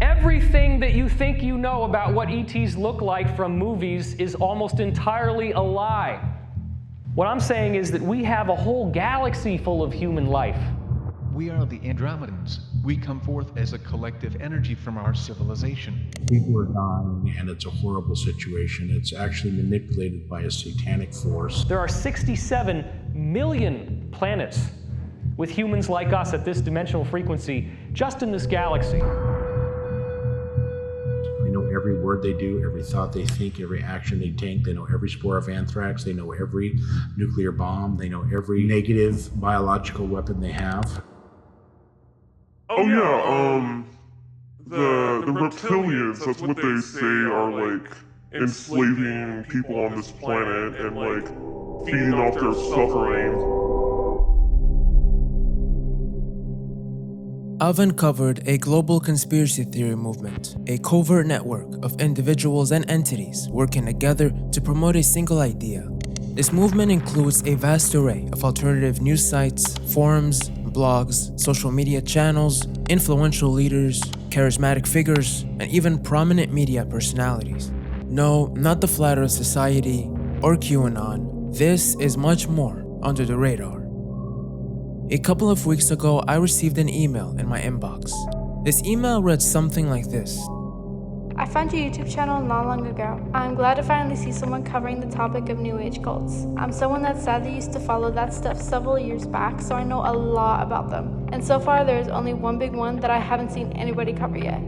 Everything that you think you know about what ETs look like from movies is almost entirely a lie. What I'm saying is that we have a whole galaxy full of human life. We are the Andromedans. We come forth as a collective energy from our civilization. People are dying, and it's a horrible situation. It's actually manipulated by a satanic force. There are 67 million planets with humans like us at this dimensional frequency just in this galaxy. They know every word they do, every thought they think, every action they take. They know every spore of anthrax. They know every nuclear bomb. They know every negative biological weapon they have. Oh yeah, the reptilians, that's what they say are like enslaving people on this planet and like feeding off their suffering. I've uncovered a global conspiracy theory movement, a covert network of individuals and entities working together to promote a single idea. This movement includes a vast array of alternative news sites, forums, blogs, social media channels, influential leaders, charismatic figures, and even prominent media personalities. No, not the Flat Earth Society or QAnon. This is much more under the radar. A couple of weeks ago, I received an email in my inbox. This email read something like this. I found your YouTube channel not long ago. I'm glad to finally see someone covering the topic of New Age cults. I'm someone that sadly used to follow that stuff several years back, so I know a lot about them. And so far, there is only one big one that I haven't seen anybody cover yet.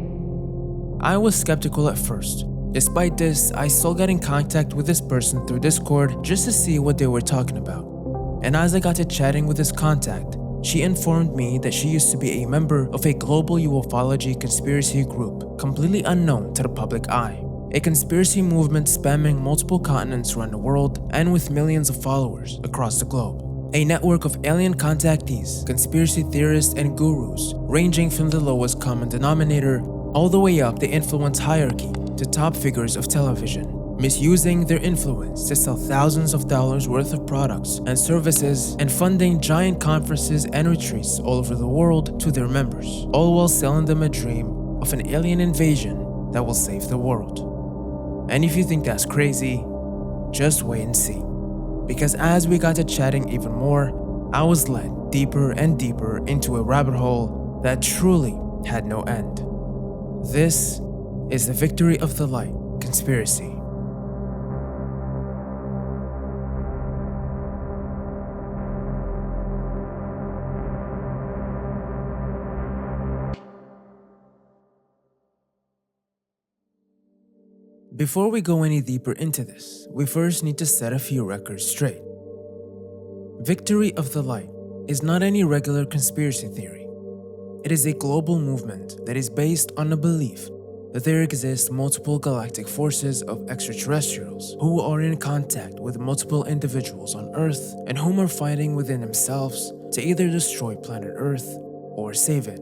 I was skeptical at first. Despite this, I still got in contact with this person through Discord just to see what they were talking about. And as I got to chatting with this contact, she informed me that she used to be a member of a global ufology conspiracy group, completely unknown to the public eye. A conspiracy movement spanning multiple continents around the world and with millions of followers across the globe. A network of alien contactees, conspiracy theorists, and gurus, ranging from the lowest common denominator all the way up the influence hierarchy to top figures of television, misusing their influence to sell thousands of dollars worth of products and services and funding giant conferences and retreats all over the world to their members, all while selling them a dream of an alien invasion that will save the world. And if you think that's crazy, just wait and see. Because as we got to chatting even more, I was led deeper and deeper into a rabbit hole that truly had no end. This is the Victory of the Light conspiracy. Before we go any deeper into this, we first need to set a few records straight. Victory of the Light is not any regular conspiracy theory. It is a global movement that is based on the belief that there exist multiple galactic forces of extraterrestrials who are in contact with multiple individuals on Earth and whom are fighting within themselves to either destroy planet Earth or save it.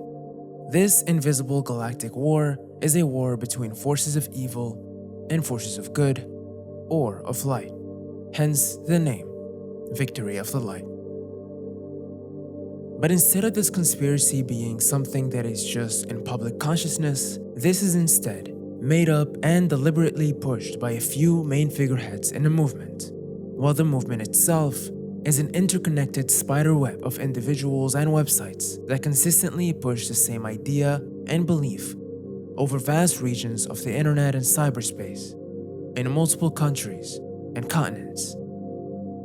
This invisible galactic war is a war between forces of evil and forces of good, or of light, hence the name, Victory of the Light. But instead of this conspiracy being something that is just in public consciousness, this is instead made up and deliberately pushed by a few main figureheads in the movement, while the movement itself is an interconnected spiderweb of individuals and websites that consistently push the same idea and belief over vast regions of the internet and cyberspace, in multiple countries and continents,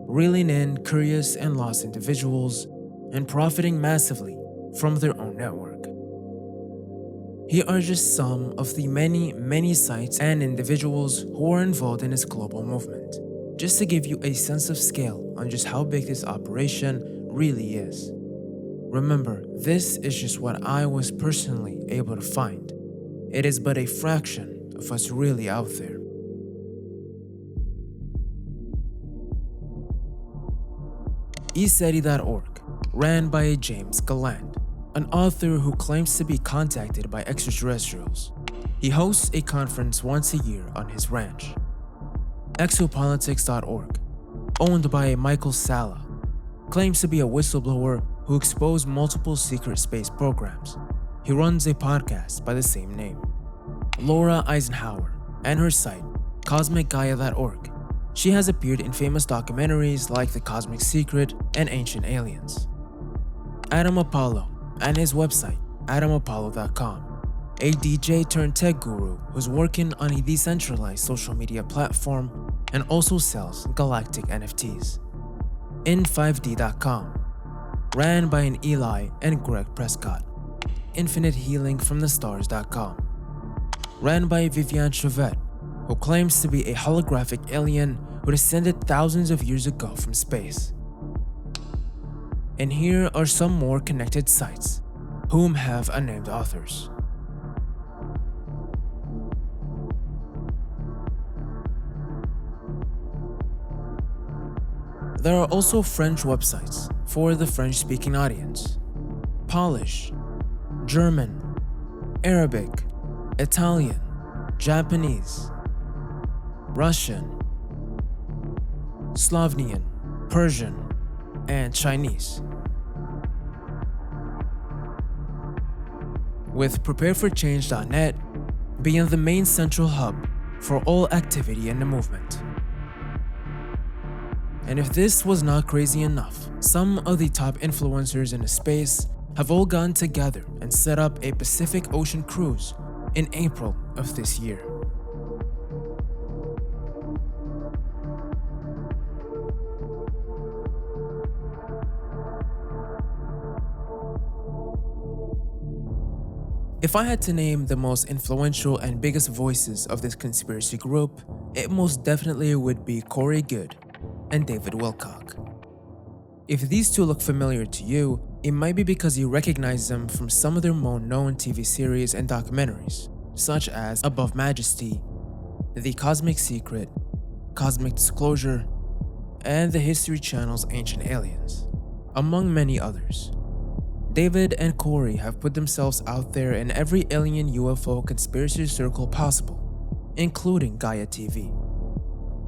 reeling in curious and lost individuals and profiting massively from their own network. Here are just some of the many sites and individuals who are involved in this global movement, just to give you a sense of scale on just how big this operation really is. Remember, this is just what I was personally able to find. It is but a fraction of what's really out there. ESETI.org, ran by a James Gallant, an author who claims to be contacted by extraterrestrials. He hosts a conference once a year on his ranch. Exopolitics.org, owned by a Michael Salla, claims to be a whistleblower who exposed multiple secret space programs. He runs a podcast by the same name. Laura Eisenhower and her site, CosmicGaia.org. She has appeared in famous documentaries like The Cosmic Secret and Ancient Aliens. Adam Apollo and his website, adamapollo.com. A DJ turned tech guru who's working on a decentralized social media platform and also sells Galactic NFTs. In5D.com, ran by an Eli and Greg Prescott. InfiniteHealingFromTheStars.com, ran by Viviane Chauvet, who claims to be a holographic alien who descended thousands of years ago from space. And here are some more connected sites, whom have unnamed authors. There are also French websites for the French-speaking audience. Polish, German, Arabic, Italian, Japanese, Russian, Slovenian, Persian, and Chinese. With prepareforchange.net being the main central hub for all activity in the movement. And if this was not crazy enough, some of the top influencers in the space have all gotten together and set up a Pacific Ocean cruise in April of this year. If I had to name the most influential and biggest voices of this conspiracy group, it most definitely would be Corey Goode and David Wilcock. If these two look familiar to you, it might be because you recognize them from some of their more known TV series and documentaries, such as Above Majesty, The Cosmic Secret, Cosmic Disclosure, and the History Channel's Ancient Aliens, among many others. David and Corey have put themselves out there in every alien UFO conspiracy circle possible, including Gaia TV,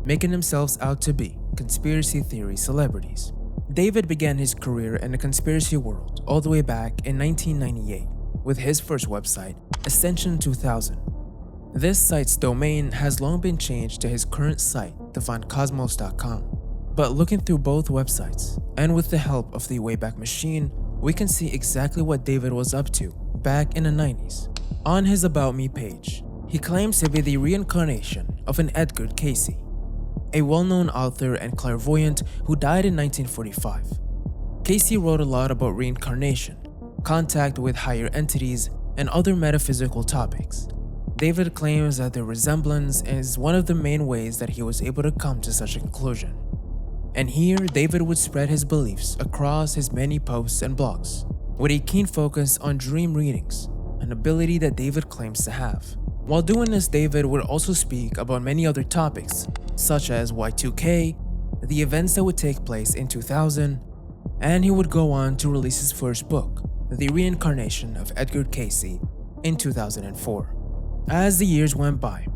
making themselves out to be conspiracy theory celebrities. David began his career in the conspiracy world all the way back in 1998 with his first website, Ascension 2000. This site's domain has long been changed to his current site, DivineCosmos.com. But looking through both websites, and with the help of the Wayback Machine, we can see exactly what David was up to back in the 90s. On his About Me page, he claims to be the reincarnation of an Edgar Cayce, a well-known author and clairvoyant who died in 1945. Cayce wrote a lot about reincarnation, contact with higher entities, and other metaphysical topics. David claims that the resemblance is one of the main ways that he was able to come to such a conclusion. And here, David would spread his beliefs across his many posts and blogs, with a keen focus on dream readings, an ability that David claims to have. While doing this, David would also speak about many other topics, such as Y2K, the events that would take place in 2000, and he would go on to release his first book, The Reincarnation of Edgar Cayce, in 2004. As the years went by,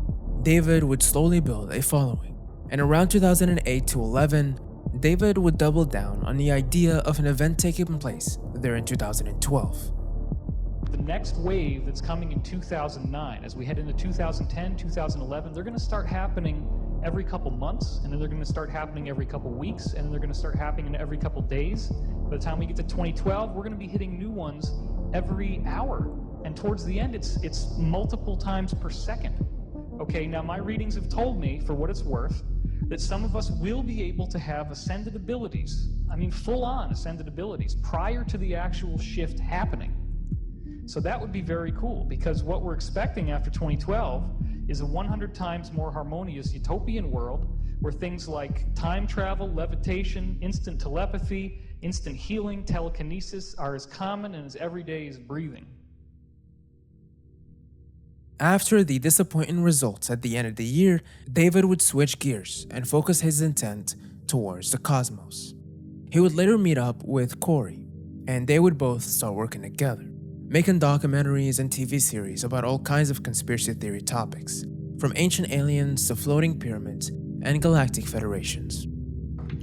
David would slowly build a following, and around 2008 to 11, David would double down on the idea of an event taking place there in 2012. The next wave that's coming in 2009, as we head into 2010, 2011, they're going to start happening every couple months, and then they're going to start happening every couple weeks, and then they're going to start happening every couple days. By the time we get to 2012, we're going to be hitting new ones every hour. And towards the end, it's multiple times per second. Okay, now my readings have told me, for what it's worth, that some of us will be able to have ascended abilities. I mean, full-on ascended abilities prior to the actual shift happening. So that would be very cool, because what we're expecting after 2012 is a 100 times more harmonious utopian world where things like time travel, levitation, instant telepathy, instant healing, telekinesis are as common and as everyday as breathing. After the disappointing results at the end of the year, David would switch gears and focus his intent towards the cosmos. He would later meet up with Corey, and they would both start working together, making documentaries and TV series about all kinds of conspiracy theory topics, from ancient aliens to floating pyramids and galactic federations.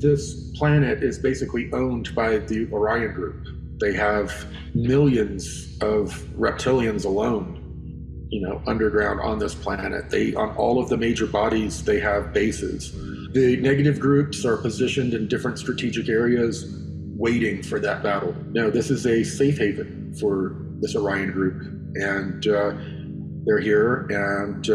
This planet is basically owned by the Orion Group. They have millions of reptilians alone, underground on this planet. On all of the major bodies, they have bases. The negative groups are positioned in different strategic areas, waiting for that battle. This is a safe haven for this Orion group, and they're here, and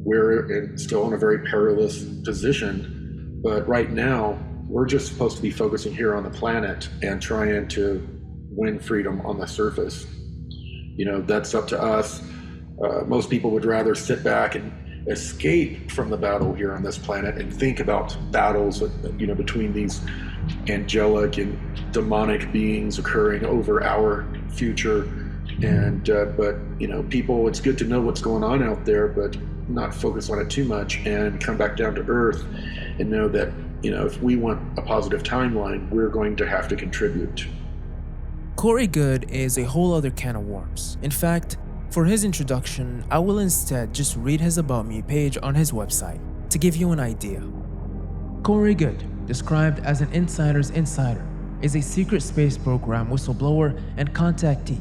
we're still in a very perilous position. But right now, we're just supposed to be focusing here on the planet and trying to win freedom on the surface. That's up to us. Most people would rather sit back and escape from the battle here on this planet and think about battles, between these angelic and demonic beings occurring over our future. But people, it's good to know what's going on out there, but not focus on it too much and come back down to earth and know that, if we want a positive timeline, we're going to have to contribute. Corey Goode is a whole other can of worms. In fact, for his introduction, I will instead just read his About Me page on his website to give you an idea. Corey Goode, described as an insider's insider, is a secret space program whistleblower and contactee,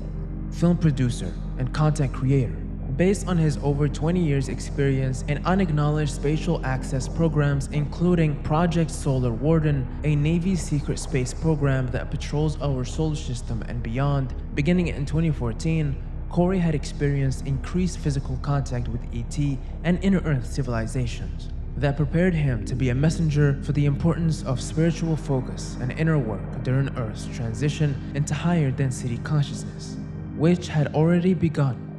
film producer, and content creator. Based on his over 20 years experience in unacknowledged spatial access programs, including Project Solar Warden, a Navy secret space program that patrols our solar system and beyond. Beginning in 2014, Corey had experienced increased physical contact with ET and inner-Earth civilizations that prepared him to be a messenger for the importance of spiritual focus and inner work during Earth's transition into higher density consciousness, which had already begun.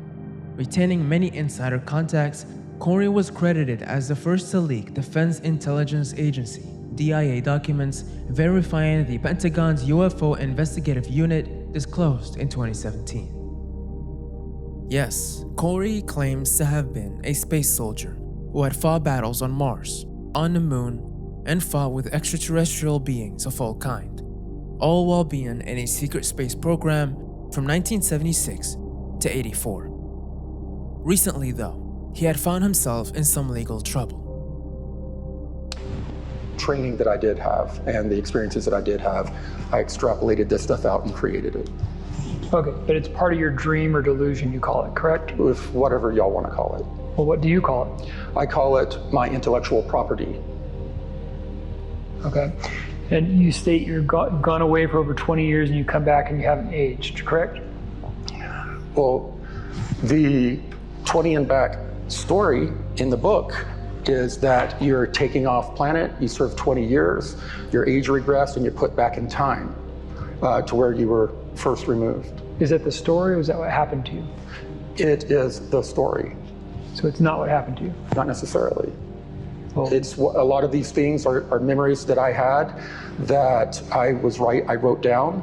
Retaining many insider contacts, Corey was credited as the first to leak Defense Intelligence Agency (DIA) documents verifying the Pentagon's UFO investigative unit disclosed in 2017. Yes, Corey claims to have been a space soldier who had fought battles on Mars, on the Moon, and fought with extraterrestrial beings of all kind, all while being in a secret space program from 1976 to 84. Recently, though, he had found himself in some legal trouble. Training that I did have and the experiences that I did have, I extrapolated this stuff out and created it. Okay, but it's part of your dream or delusion, you call it, correct? With whatever y'all want to call it. Well, what do you call it? I call it my intellectual property. Okay, and you state you've gone away for over 20 years and you come back and you haven't aged, correct? Well, the 20 and back story in the book is that you're taking off planet, you serve 20 years, your age regressed, and you're put back in time to where you were first removed. Is that the story, or is that what happened to you? It is the story. So it's not what happened to you? Not necessarily. Well, It's a lot of these things are memories that I had that I wrote down,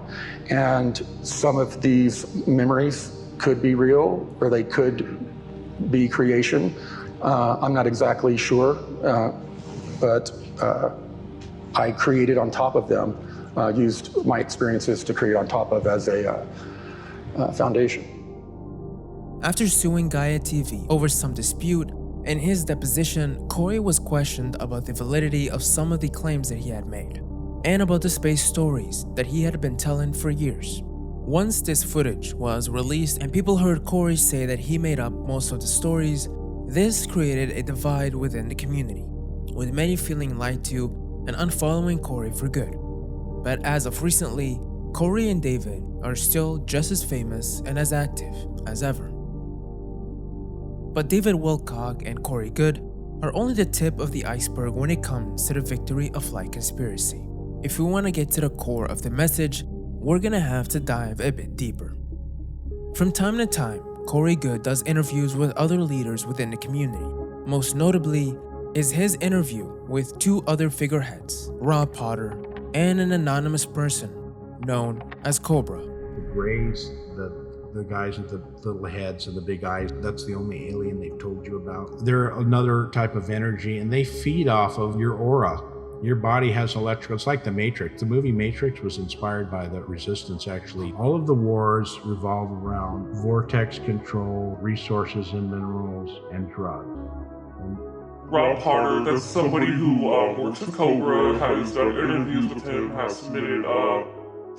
and some of these memories could be real or they could be creation. I'm not exactly sure, but I created on top of them, used my experiences to create on top of as a foundation. After suing Gaia TV over some dispute, in his deposition, Corey was questioned about the validity of some of the claims that he had made, and about the space stories that he had been telling for years. Once this footage was released and people heard Corey say that he made up most of the stories, this created a divide within the community, with many feeling lied to and unfollowing Corey for good. But as of recently, Corey and David are still just as famous and as active as ever. But David Wilcock and Corey Goode are only the tip of the iceberg when it comes to the Victory of Flight conspiracy. If we want to get to the core of the message, we're gonna have to dive a bit deeper. From time to time, Corey Goode does interviews with other leaders within the community. Most notably is his interview with two other figureheads, Rob Potter and an anonymous person known as COBRA. The Greys, the guys with the little heads and the big eyes, that's the only alien they've told you about. They're another type of energy, and they feed off of your aura. Your body has electrical, it's like the Matrix. The movie Matrix was inspired by the Resistance, actually. All of the wars revolve around vortex control, resources and minerals, and drugs. Rob Potter, that's somebody who works with COBRA, has done interviews with him, has submitted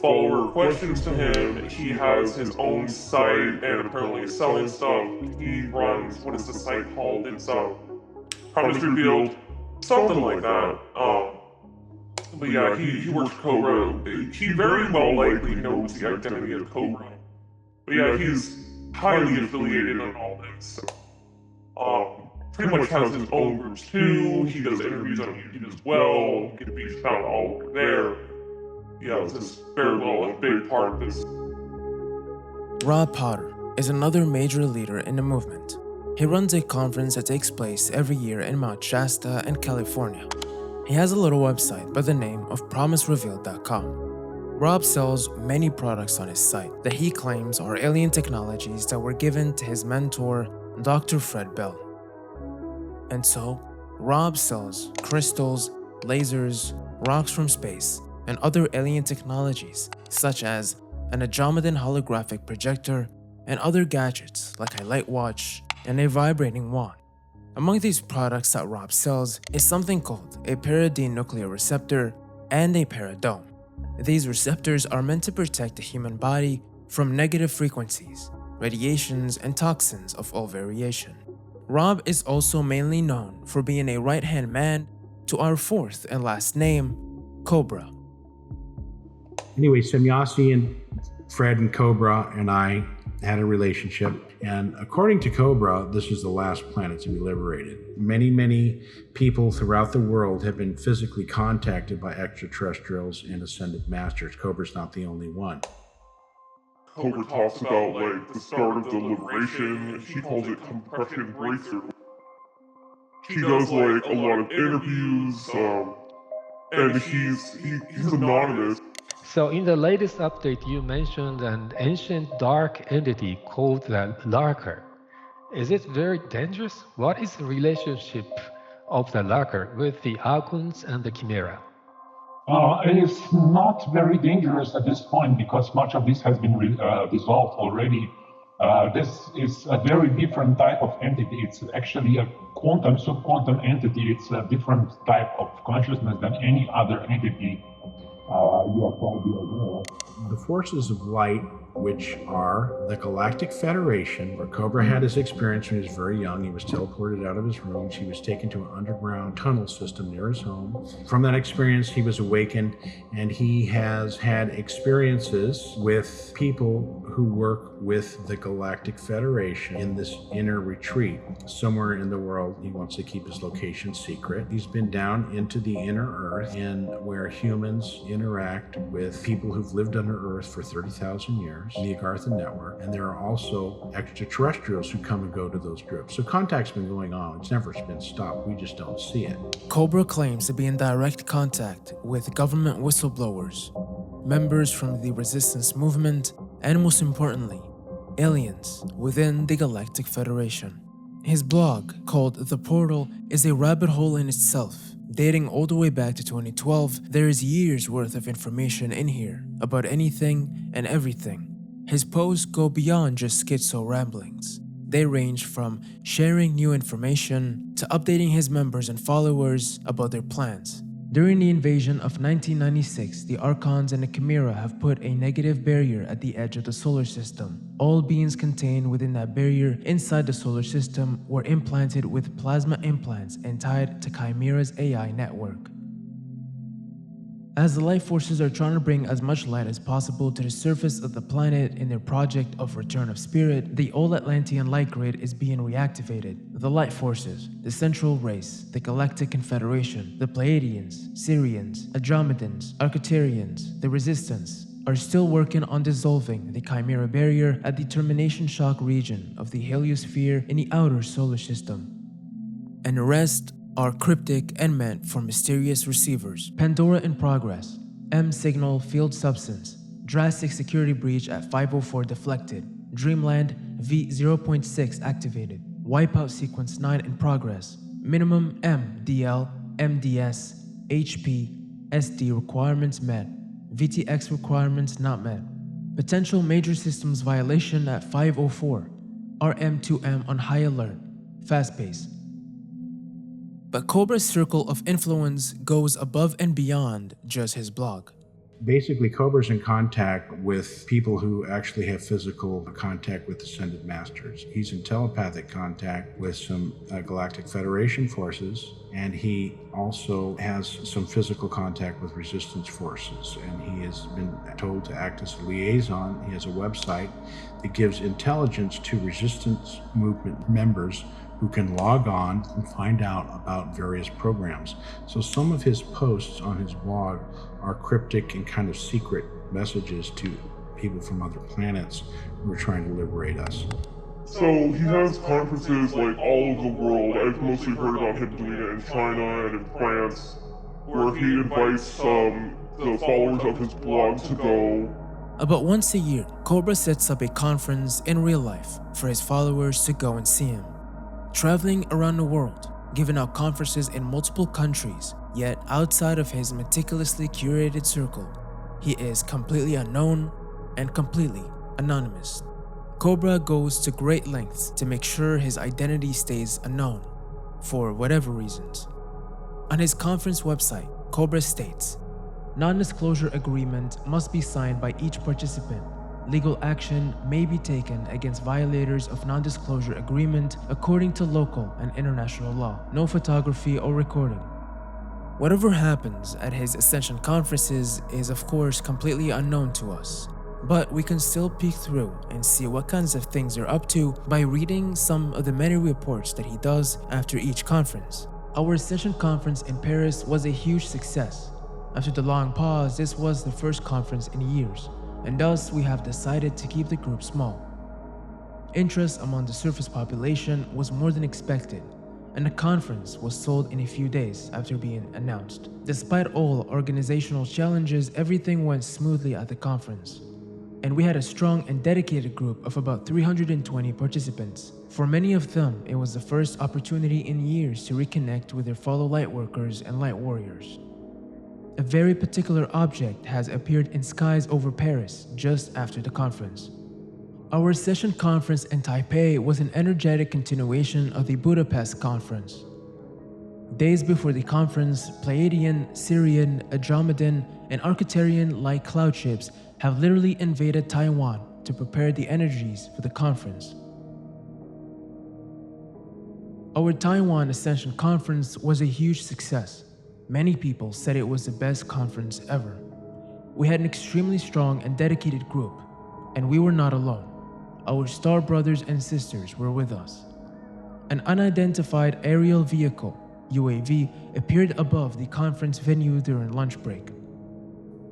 follower questions to him. He has his own site and apparently is selling stuff. He runs, what is the site called? It's Chemistry Field, something like that. But yeah, he works for COBRA. He very well likely knows the identity of COBRA. But yeah, he's highly affiliated on all this. Pretty much has his own groups too. He does interviews on YouTube as well. He can be found all over there. Yeah, this is very well a big part of this. Rob Potter is another major leader in the movement. He runs a conference that takes place every year in Mount Shasta in California. He has a little website by the name of PromiseRevealed.com. Rob sells many products on his site that he claims are alien technologies that were given to his mentor, Dr. Fred Bell. And so, Rob sells crystals, lasers, rocks from space, and other alien technologies such as an Andromedan holographic projector and other gadgets like a light watch and a vibrating wand. Among these products that Rob sells is something called a pyridine nuclear receptor and a paradome. These receptors are meant to protect the human body from negative frequencies, radiations, and toxins of all variation. Rob is also mainly known for being a right-hand man to our fourth and last name, Cobra. Anyway, Semyasi and Fred and Cobra and I had a relationship, and according to Cobra, this is the last planet to be liberated. Many people throughout the world have been physically contacted by extraterrestrials and ascended masters. Cobra's not the only one. Cobra talks about like the start of the liberation. He calls it compression breakthrough. He does like a lot of interviews, and he's anonymous. So in the latest update, you mentioned an ancient dark entity called the Lurker. Is it very dangerous? What is the relationship of the Lurker with the Archons and the Chimera? It is not very dangerous at this point because much of this has been resolved already. This is a very different type of entity. It's actually a quantum, subquantum entity. It's a different type of consciousness than any other entity you are probably aware of. The forces of light, which are the Galactic Federation, where Cobra had his experience when he was very young. He was teleported out of his rooms. He was taken to an underground tunnel system near his home. From that experience, he was awakened, and he has had experiences with people who work with the Galactic Federation in this inner retreat. Somewhere in the world, he wants to keep his location secret. He's been down into the inner Earth, and where humans interact with people who've lived under Earth for 30,000 years, the Agartha network, and there are also extraterrestrials who come and go to those groups. So contact's been going on. It's never been stopped. We just don't see it. Cobra claims to be in direct contact with government whistleblowers, members from the resistance movement, and most importantly, aliens within the Galactic Federation. His blog, called The Portal, is a rabbit hole in itself. Dating all the way back to 2012, there is years worth of information in here about anything and everything. His posts go beyond just schizo ramblings. They range from sharing new information to updating his members and followers about their plans. During the invasion of 1996, the Archons and the Chimera have put a negative barrier at the edge of the solar system. All beings contained within that barrier inside the solar system were implanted with plasma implants and tied to Chimera's AI network. As the life forces are trying to bring as much light as possible to the surface of the planet in their project of Return of Spirit, the old Atlantean light grid is being reactivated. The light forces, the Central Race, the Galactic Confederation, the Pleiadians, Syrians, Andromedans, Arcturians, the Resistance, are still working on dissolving the Chimera barrier at the termination shock region of the heliosphere in the outer solar system. And the rest are cryptic and meant for mysterious receivers. Pandora in progress, M signal field substance, drastic security breach at 504 deflected, Dreamland V0.6 activated, wipeout sequence 9 in progress, minimum MDL, MDS, HP, SD requirements met, VTX requirements not met, potential major systems violation at 504, RM2M on high alert, fast pace. But Cobra's circle of influence goes above and beyond just his blog. basically COBRA's in contact with people who actually have physical contact with ascended masters. He's in telepathic contact with some Galactic Federation forces, and he also has some physical contact with resistance forces, and he has been told to act as a liaison. He has a website that gives intelligence to resistance movement members who can log on and find out about various programs. So some of his posts on his blog are cryptic and kind of secret messages to people from other planets who are trying to liberate us. So he has conferences like all over the world. I've mostly heard about him doing it in China and in France, where he invites the followers of his blog to go. About once a year, COBRA sets up a conference in real life for his followers to go and see him. Traveling around the world, giving out conferences in multiple countries, yet outside of his meticulously curated circle, he is completely unknown and completely anonymous. COBRA goes to great lengths to make sure his identity stays unknown, for whatever reasons. On his conference website, COBRA states, "Non-disclosure agreement must be signed by each participant. Legal action may be taken against violators of non-disclosure agreement according to local and international law. No photography or recording." Whatever happens at his Ascension conferences is of course completely unknown to us, but we can still peek through and see what kinds of things they're up to by reading some of the many reports that he does after each conference. Our Ascension conference in Paris was a huge success. After the long pause, this was the first conference in years, and thus we have decided to keep the group small. Interest among the surface population was more than expected, and the conference was sold in a few days after being announced. Despite all organizational challenges, everything went smoothly at the conference, and we had a strong and dedicated group of about 320 participants. For many of them, it was the first opportunity in years to reconnect with their fellow lightworkers and light warriors. A very particular object has appeared in skies over Paris just after the conference. Our session conference in Taipei was an energetic continuation of the Budapest conference. Days before the conference, Pleiadian, Sirian, Andromedan, and Arcturian-like cloud ships have literally invaded Taiwan to prepare the energies for the conference. Our Taiwan Ascension conference was a huge success. Many people said it was the best conference ever. We had an extremely strong and dedicated group, and we were not alone. Our star brothers and sisters were with us. An unidentified aerial vehicle, UAV, appeared above the conference venue during lunch break.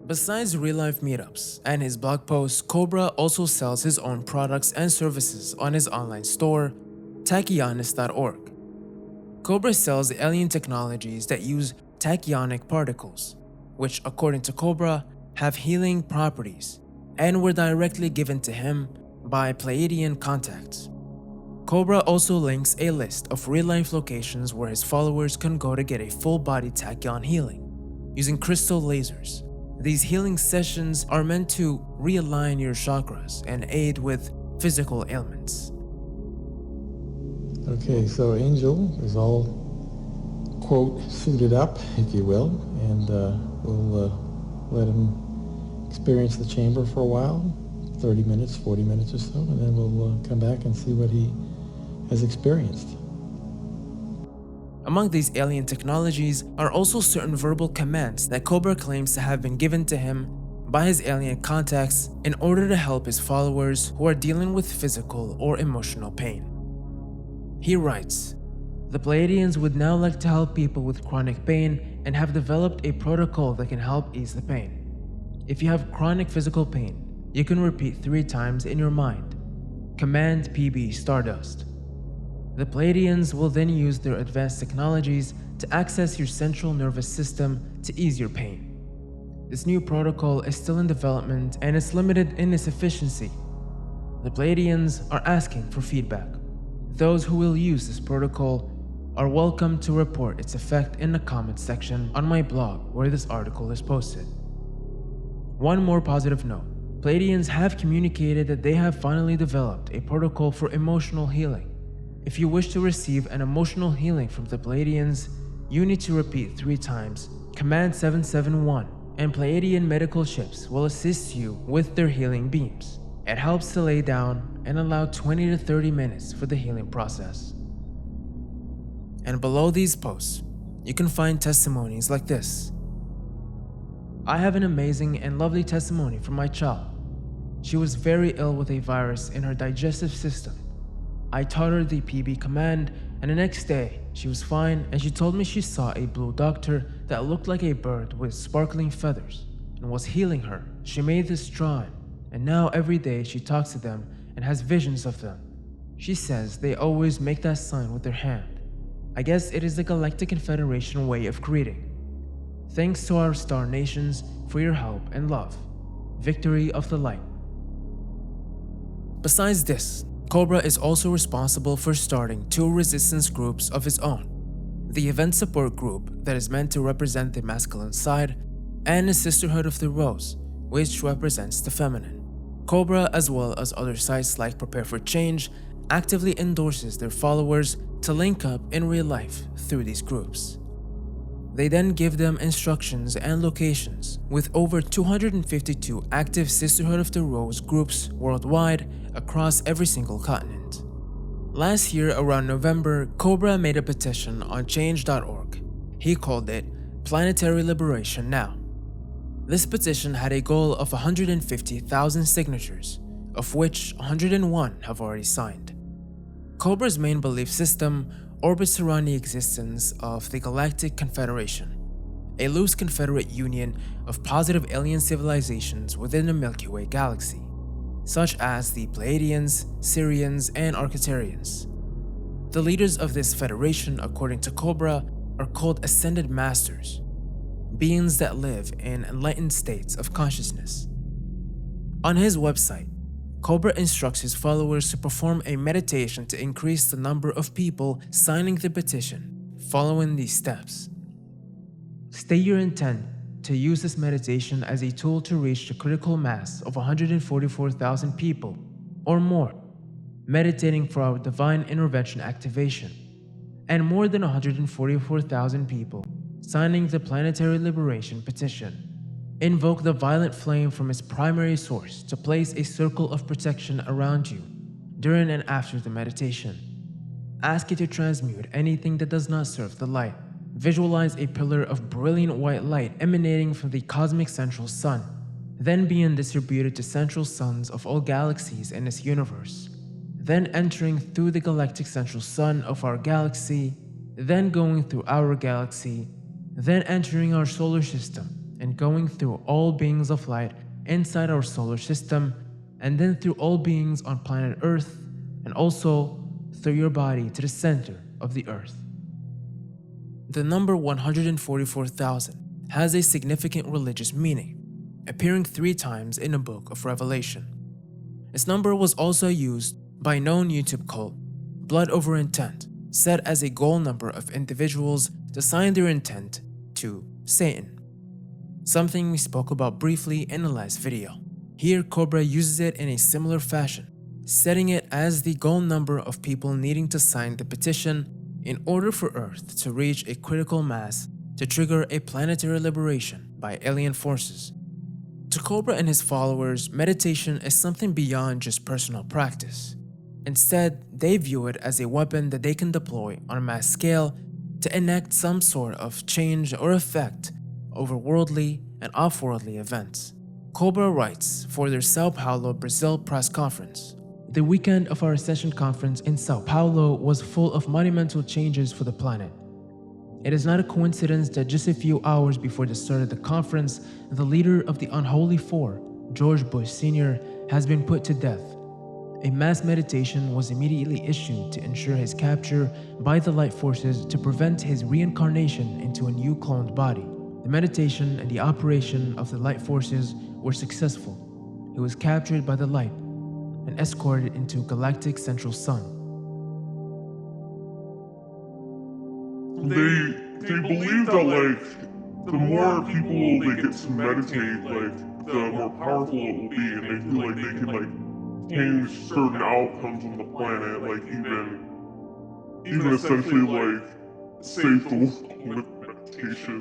Besides real-life meetups and his blog posts, COBRA also sells his own products and services on his online store, tachyonis.org. COBRA sells alien technologies that use tachyonic particles, which according to COBRA have healing properties and were directly given to him by Pleiadian contacts. COBRA also links a list of real-life locations where his followers can go to get a full-body tachyon healing using crystal lasers. These healing sessions are meant to realign your chakras and aid with physical ailments. Okay, so Angel is all quote suited up, if you will, and we'll let him experience the chamber for a while, 30 minutes, 40 minutes or so, and then we'll come back and see what he has experienced. Among these alien technologies are also certain verbal commands that COBRA claims to have been given to him by his alien contacts in order to help his followers who are dealing with physical or emotional pain. He writes, "The Pleiadians would now like to help people with chronic pain and have developed a protocol that can help ease the pain. If you have chronic physical pain, you can repeat 3 times in your mind, Command PB Stardust. The Pleiadians will then use their advanced technologies to access your central nervous system to ease your pain. This new protocol is still in development and is limited in its efficiency. The Pleiadians are asking for feedback. Those who will use this protocol are welcome to report its effect in the comments section on my blog where this article is posted." One more positive note. Pleiadians have communicated that they have finally developed a protocol for emotional healing. If you wish to receive an emotional healing from the Pleiadians, you need to repeat 3 times Command 771 and Pleiadian medical ships will assist you with their healing beams. It helps to lay down and allow 20 to 30 minutes for the healing process. And below these posts, you can find testimonies like this. I have an amazing and lovely testimony from my child. She was very ill with a virus in her digestive system. I taught her the PB command, and the next day she was fine, and she told me she saw a blue doctor that looked like a bird with sparkling feathers and was healing her. She made this drawing, and now every day she talks to them and has visions of them. She says they always make that sign with their hand. I guess it is the Galactic Confederation way of greeting. Thanks to our star nations for your help and love. Victory of the Light. Besides this, COBRA is also responsible for starting 2 resistance groups of his own. The Event Support Group that is meant to represent the masculine side, and the Sisterhood of the Rose, which represents the feminine. COBRA, as well as other sites like Prepare for Change, actively endorses their followers to link up in real life through these groups. They then give them instructions and locations, with over 252 active Sisterhood of the Rose groups worldwide across every single continent. Last year around November, COBRA made a petition on change.org. He called it Planetary Liberation Now. This petition had a goal of 150,000 signatures, of which 101 have already signed. COBRA's main belief system orbits around the existence of the Galactic Confederation, a loose confederate union of positive alien civilizations within the Milky Way galaxy, such as the Pleiadians, Sirians, and Arcturians. The leaders of this federation, according to COBRA, are called Ascended Masters, beings that live in enlightened states of consciousness. On his website, COBRA instructs his followers to perform a meditation to increase the number of people signing the petition, following these steps. State your intent to use this meditation as a tool to reach the critical mass of 144,000 people or more, meditating for our divine intervention activation, and more than 144,000 people signing the Planetary Liberation petition. Invoke the violet flame from its primary source to place a circle of protection around you during and after the meditation. Ask it to transmute anything that does not serve the light. Visualize a pillar of brilliant white light emanating from the cosmic central sun, then being distributed to central suns of all galaxies in this universe, then entering through the galactic central sun of our galaxy, then going through our galaxy, then entering our solar system, and going through all beings of light inside our solar system, and then through all beings on planet Earth, and also through your body to the center of the Earth. The number 144,000 has a significant religious meaning, appearing 3 times in the Book of Revelation. This number was also used by known YouTube cult Blood Over Intent, set as a goal number of individuals to sign their intent to Satan. Something we spoke about briefly in the last video. Here, COBRA uses it in a similar fashion, setting it as the goal number of people needing to sign the petition in order for Earth to reach a critical mass to trigger a planetary liberation by alien forces. To COBRA and his followers, meditation is something beyond just personal practice. Instead, they view it as a weapon that they can deploy on a mass scale to enact some sort of change or effect over worldly and off-worldly events. COBRA writes for their Sao Paulo, Brazil press conference. The weekend of our Ascension conference in Sao Paulo was full of monumental changes for the planet. It is not a coincidence that just a few hours before the start of the conference, the leader of the Unholy Four, George Bush Sr., has been put to death. A mass meditation was immediately issued to ensure his capture by the light forces to prevent his reincarnation into a new cloned body. The meditation and the operation of the light forces were successful. He was captured by the light and escorted into Galactic Central Sun. They believe that the more people they get to meditate, the more powerful it will be, and they feel like they can change certain outcomes on the planet, even essentially save the world with meditation.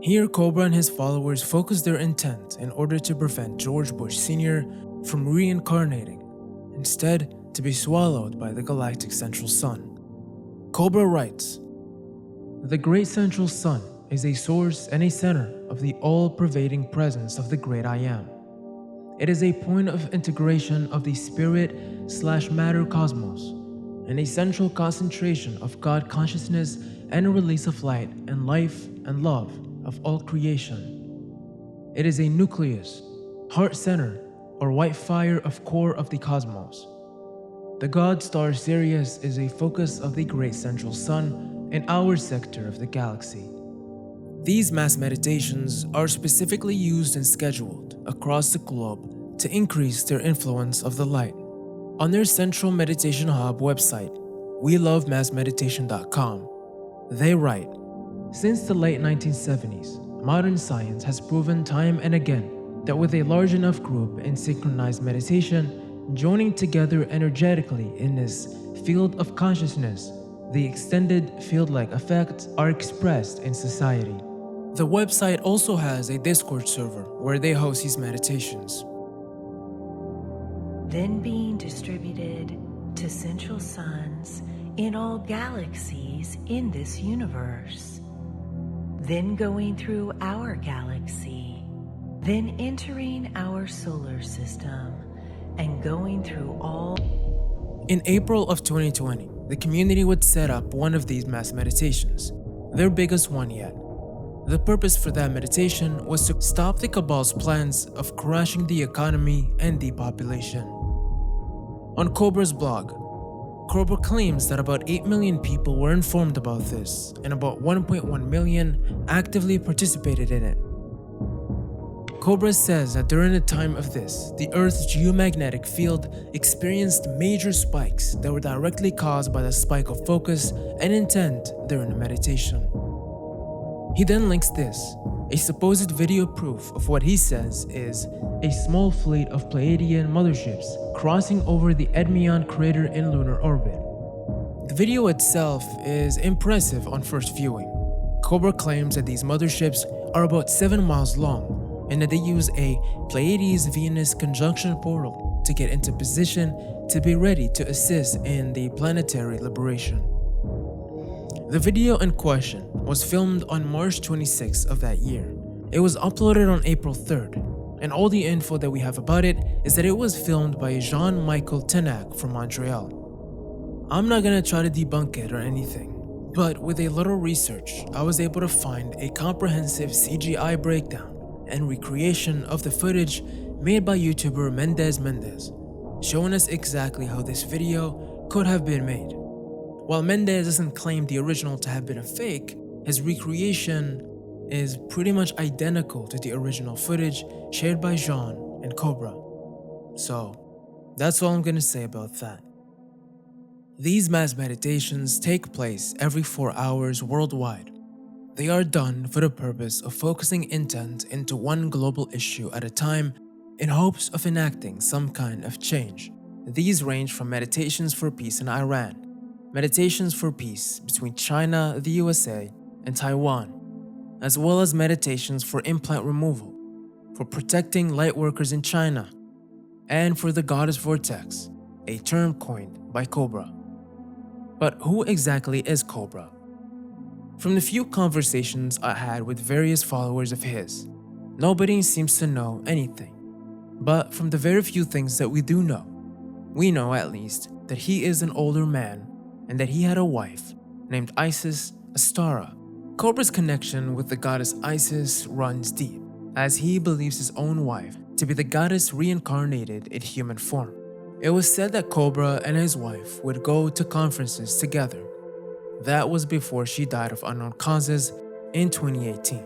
Here, Cobra and his followers focused their intent in order to prevent George Bush Sr. from reincarnating, instead to be swallowed by the galactic central sun. Cobra writes, "The great central sun is a source and a center of the all-pervading presence of the great I Am. It is a point of integration of the spirit/matter cosmos, and a central concentration of God consciousness and a release of light and life and love of all creation. It is a nucleus, heart center, or white fire of core of the cosmos. The God star Sirius is a focus of the great central sun in our sector of the galaxy." These mass meditations are specifically used and scheduled across the globe to increase their influence of the light. On their Central Meditation Hub website, welovemassmeditation.com, they write, "Since the late 1970s, modern science has proven time and again that with a large enough group in synchronized meditation, joining together energetically in this field of consciousness, the extended field-like effects are expressed in society." The website also has a Discord server where they host these meditations. Then being distributed to central suns in all galaxies in this universe. Then going through our galaxy. Then entering our solar system and going through all. In April of 2020, the community would set up one of these mass meditations, their biggest one yet. The purpose for that meditation was to stop the cabal's plans of crashing the economy and depopulation. On Cobra's blog, Cobra claims that about 8 million people were informed about this, and about 1.1 million actively participated in it. Cobra says that during the time of this, the Earth's geomagnetic field experienced major spikes that were directly caused by the spike of focus and intent during the meditation. He then links this, a supposed video proof of what he says is a small fleet of Pleiadian motherships crossing over the Edmion crater in lunar orbit. The video itself is impressive on first viewing. Cobra claims that these motherships are about 7 miles long and that they use a Pleiades-Venus conjunction portal to get into position to be ready to assist in the planetary liberation. The video in question was filmed on March 26th of that year. It was uploaded on April 3rd, and all the info that we have about it is that it was filmed by Jean-Michel Tenac from Montreal. I'm not gonna try to debunk it or anything, but with a little research, I was able to find a comprehensive CGI breakdown and recreation of the footage made by YouTuber Mendez, showing us exactly how this video could have been made. While Mendez doesn't claim the original to have been a fake, his recreation is pretty much identical to the original footage shared by Jean and Cobra. So, that's all I'm gonna say about that. These mass meditations take place every 4 hours worldwide. They are done for the purpose of focusing intent into one global issue at a time in hopes of enacting some kind of change. These range from meditations for peace in Iran, meditations for peace between China, the USA, and Taiwan, as well as meditations for implant removal, for protecting lightworkers in China, and for the goddess vortex, a term coined by Cobra. But who exactly is Cobra? From the few conversations I had with various followers of his, nobody seems to know anything. But from the very few things that we do know, we know at least that he is an older man and that he had a wife named Isis Astara. Cobra's connection with the goddess Isis runs deep, as he believes his own wife to be the goddess reincarnated in human form. It was said that Cobra and his wife would go to conferences together. That was before she died of unknown causes in 2018.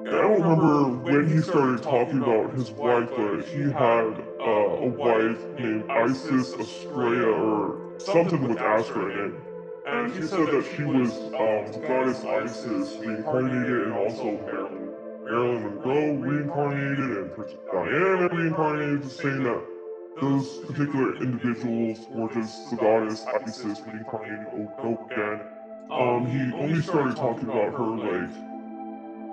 I don't remember when he started talking about his wife, but he had a wife named Isis Astrea or something with Astra in it. And he said that she was goddess Isis reincarnated, and also Marilyn Monroe reincarnated, and Princess Diana reincarnated, just saying that those particular individuals were just the goddess Isis reincarnated over and over again. He only started talking about her like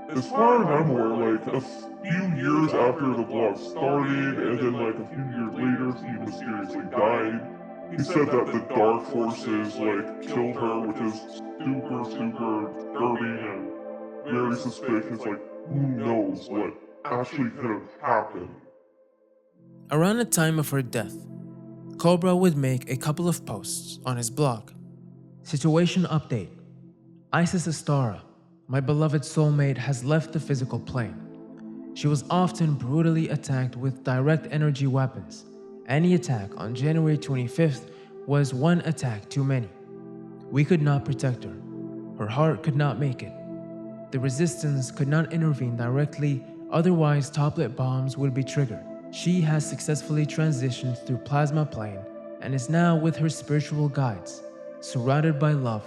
as far as I'm aware, like a few years after the blog started, and then like a few years later, he mysteriously died. He said that the dark forces like killed her, which is super disturbing and very suspicious. Like, who knows what actually could have happened? Around the time of her death, COBRA would make a couple of posts on his blog. Situation update. Isis ASTARA, my beloved soulmate, has left the physical plane. She was often brutally attacked with direct energy weapons. Any attack on January 25th was one attack too many. We could not protect her. Her heart could not make it. The resistance could not intervene directly, otherwise toplet bombs would be triggered. She has successfully transitioned through plasma plane and is now with her spiritual guides, surrounded by love,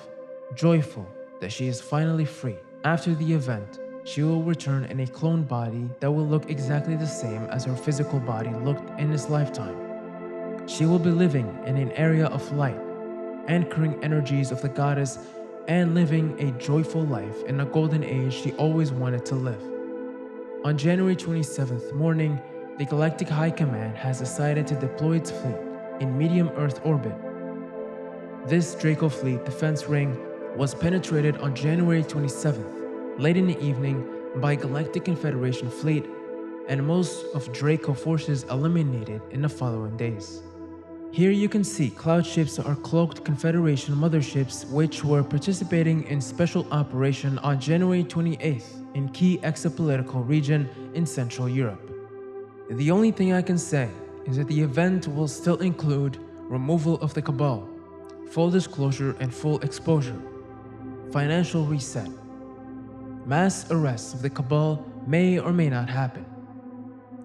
joyful that she is finally free. After the event, she will return in a clone body that will look exactly the same as her physical body looked in this lifetime. She will be living in an area of light, anchoring energies of the goddess and living a joyful life in a golden age she always wanted to live. On January 27th morning, the Galactic High Command has decided to deploy its fleet in medium Earth orbit. This Draco fleet defense ring was penetrated on January 27th, late in the evening, by Galactic Confederation fleet, and most of Draco forces eliminated in the following days. Here you can see cloud ships are cloaked Confederation motherships which were participating in special operation on January 28th in key exopolitical region in Central Europe. The only thing I can say is that the event will still include removal of the Cabal, full disclosure and full exposure, financial reset. Mass arrests of the Cabal may or may not happen.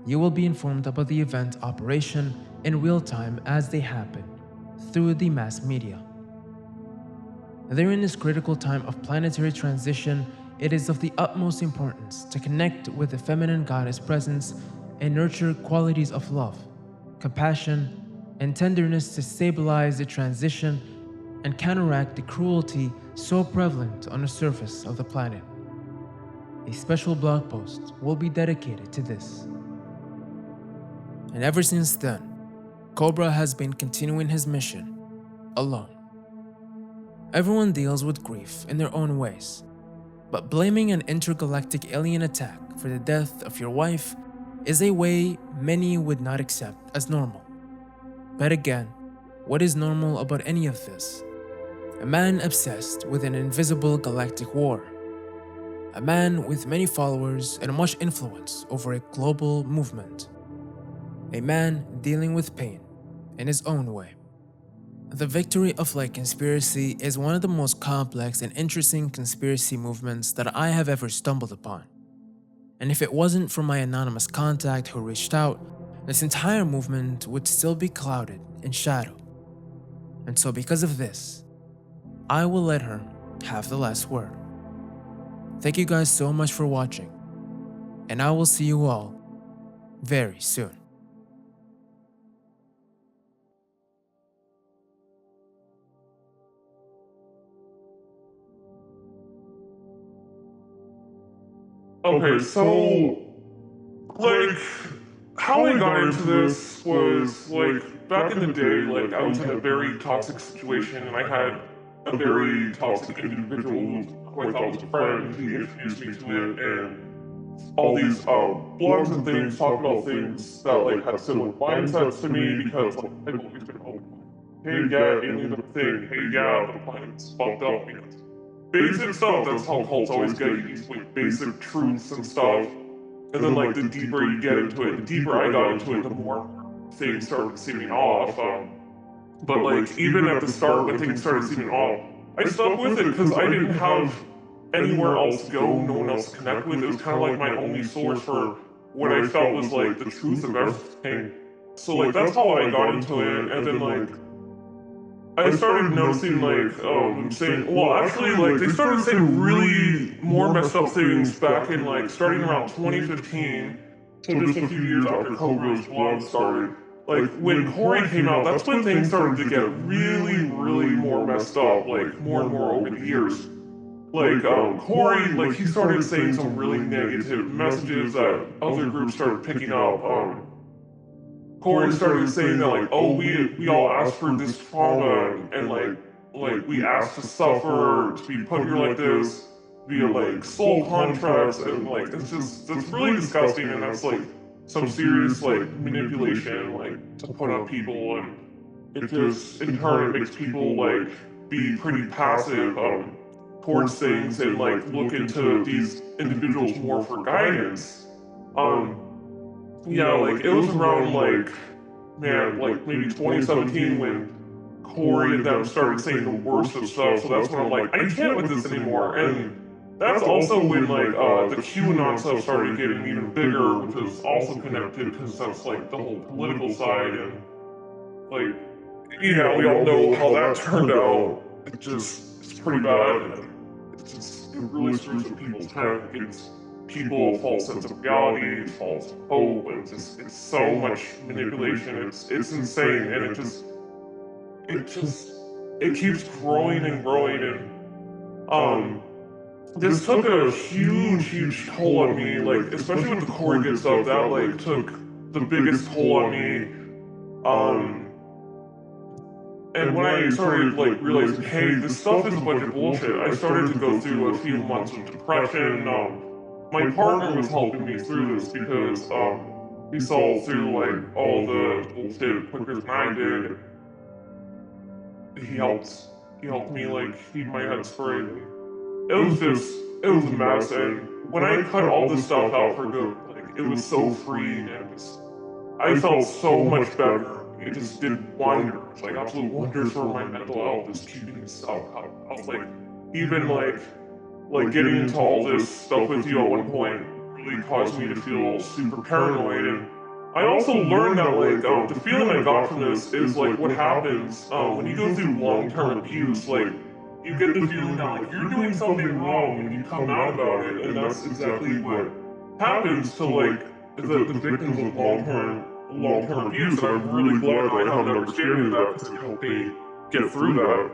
You will be informed about the event operation in real time as they happen, through the mass media. During this critical time of planetary transition, it is of the utmost importance to connect with the feminine goddess presence and nurture qualities of love, compassion, and tenderness to stabilize the transition and counteract the cruelty so prevalent on the surface of the planet. A special blog post will be dedicated to this. And ever since then, COBRA has been continuing his mission, alone. Everyone deals with grief in their own ways, but blaming an intergalactic alien attack for the death of your wife is a way many would not accept as normal. But again, what is normal about any of this? A man obsessed with an invisible galactic war. A man with many followers and much influence over a global movement. A man dealing with pain in his own way. The Victory of Light conspiracy is one of the most complex and interesting conspiracy movements that I have ever stumbled upon. And if it wasn't for my anonymous contact who reached out, this entire movement would still be clouded in shadow. And so because of this, I will let her have the last word. Thank you guys so much for watching, and I will see you all very soon. Okay, so, like, how I got into this was, like, back in the day, like, I was in a very toxic situation, and I had a very toxic individual who I thought was a friend. He introduced me to it, and all these blogs and things talk about things that, like, had similar mindsets to me, because, like, I've always been open. Hey, yeah, aliens are a thing. Hey, yeah, the planet's fucked up, you know. Basic stuff, that's how cults always get you, these like basic truths and stuff. And then like the deeper you get into it, the deeper I got into it, the more things started seeming off. But like even at the start when things started seeming off, I stuck with it because I didn't have anywhere else to go, no one else to connect with. It was kind of like my only source for what I felt was like the truth of everything. So like that's how I got into it, and then like I started noticing like, saying, well actually like they started saying really more messed up things back in like starting around 2015, so just a few years after COBRA's blog started. Like when Corey came out, that's when things started to get really more messed up, like more and more over the years. Corey, like, he started saying some really negative messages that other groups started picking up. Corey started saying that, like, oh, we all asked for this trauma, and like we asked to suffer, to be put here like this, via, like, soul contracts, and, like, that's really disgusting, and that's, like, some serious, like, manipulation, like, to put up people, and it just, in turn, it makes people, like, be pretty passive, towards things, and, like, look into these individuals more for guidance. Yeah, like, it was around, like, man, like, maybe 2017 when Corey and them started saying the worst of stuff, so that's when I'm like, I can't with this anymore, and that's also when, like, the QAnon stuff started getting even bigger, which is also connected, because that's, like, the whole political side, and, like, yeah, we all know how that turned out. It's pretty bad, and it really screws with people's head. It gives people a false sense of reality, false hope, and it's so much manipulation. It's insane, and it keeps growing and growing, and this took a huge toll on me, like, especially with the Corey Good stuff, that, like, took the biggest toll on me, and when I started, like, realizing, hey, this stuff is a bunch of bullshit, I started to go through a few months of depression. My partner was helping me through this because, he saw through, like, all the bullshit quicker than I did. He helped me, like, feed my head straight. It was a mess, and when I cut all this stuff out for good, like, it was so freeing, and I felt so much better. It just did wonders, like, absolute wonders for my mental health, just keeping this stuff out. I was like, even, like getting into all this stuff with you at one point really caused me to feel super paranoid, and I also learned that, like, the feeling I got from this is, like, what happens, when you go through long-term abuse, like, you get the feeling that, like, you're doing something wrong when you come out about it, and that's exactly what happens to, like, the victims of long-term abuse, and I'm really glad that I have an understanding of that because it helped me get through that.